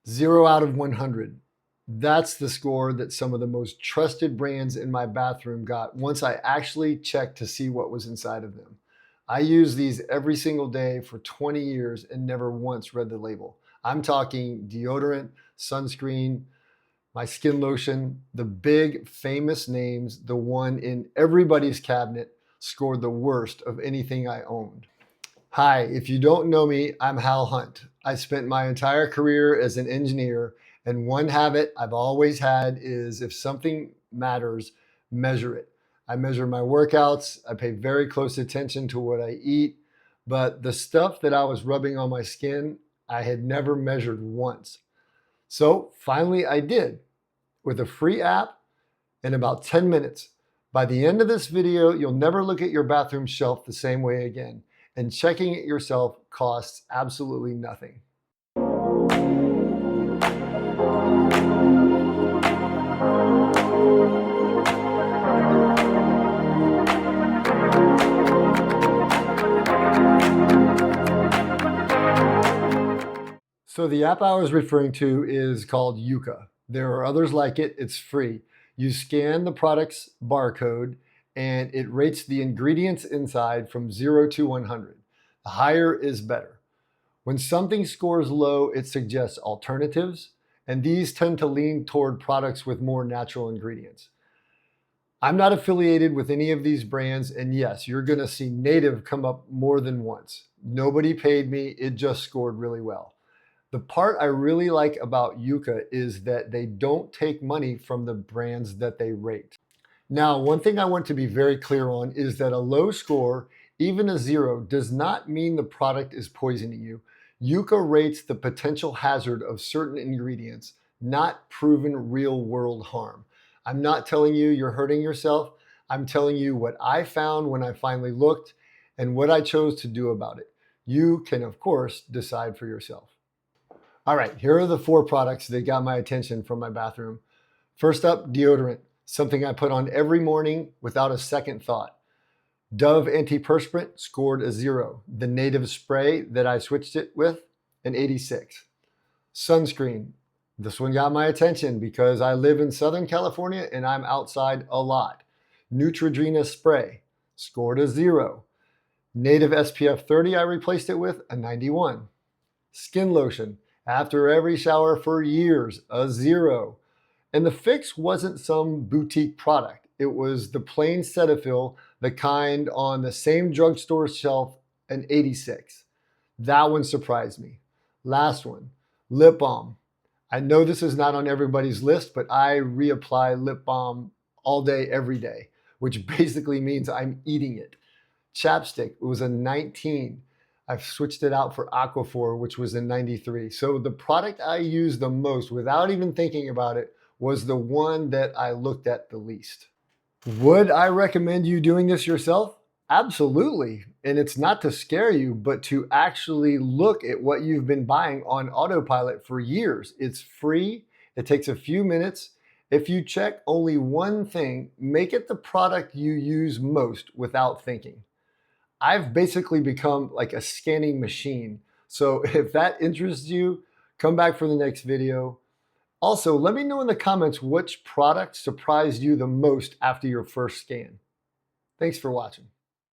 0 out of 100. That's the score that some of the most trusted brands in my bathroom got once I actually checked to see what was inside of them. I use these every single day for 20 years and never once read the label. I'm talking deodorant, sunscreen, my skin lotion, the big famous names, the one in everybody's cabinet scored the worst of anything I owned. Hi, if you don't know me, I'm Hal Hunt. I spent my entire career as an engineer, and one habit I've always had is if something matters, measure it. I measure my workouts, I pay very close attention to what I eat, but the stuff that I was rubbing on my skin, I had never measured once. So finally I did with a free app in about 10 minutes. By the end of this video, you'll never look at your bathroom shelf the same way again. And checking it yourself costs absolutely nothing. So the app I was referring to is called Yuka. There are others like it. It's free. You scan the product's barcode and it rates the ingredients inside from 0 to 100. The higher is better. When something scores low, it suggests alternatives, and these tend to lean toward products with more natural ingredients. I'm not affiliated with any of these brands, and yes, you're going to see Native come up more than once. Nobody paid me, it just scored really well. The part I really like about Yuka is that they don't take money from the brands that they rate. Now, one thing I want to be very clear on is that a low score, even a 0, does not mean the product is poisoning you. Yuka rates the potential hazard of certain ingredients, not proven real-world harm. I'm not telling you you're hurting yourself. I'm telling you what I found when I finally looked and what I chose to do about it. You can, of course, decide for yourself. All right, here are the 4 products that got my attention from my bathroom. First up, deodorant, something I put on every morning without a second thought. Dove Antiperspirant scored a 0. The Native spray that I switched it with, an 86. Sunscreen, this one got my attention because I live in Southern California and I'm outside a lot. Neutrogena spray, scored a 0. Native SPF 30 I replaced it with, a 91. Skin lotion, after every shower for years, a 0. And the fix wasn't some boutique product. It was the plain Cetaphil, the kind on the same drugstore shelf, an 86. That one surprised me. Last one, lip balm. I know this is not on everybody's list, but I reapply lip balm all day, every day, which basically means I'm eating it. Chapstick, it was a 19. I've switched it out for Aquaphor, which was a 93. So the product I used the most without even thinking about it was the one that I looked at the least. Would I recommend you doing this yourself? Absolutely. And it's not to scare you, but to actually look at what you've been buying on autopilot for years. It's free. It takes a few minutes. If you check only one thing, make it the product you use most without thinking. I've basically become like a scanning machine. So if that interests you, come back for the next video. Also, let me know in the comments which product surprised you the most after your first scan. Thanks for watching.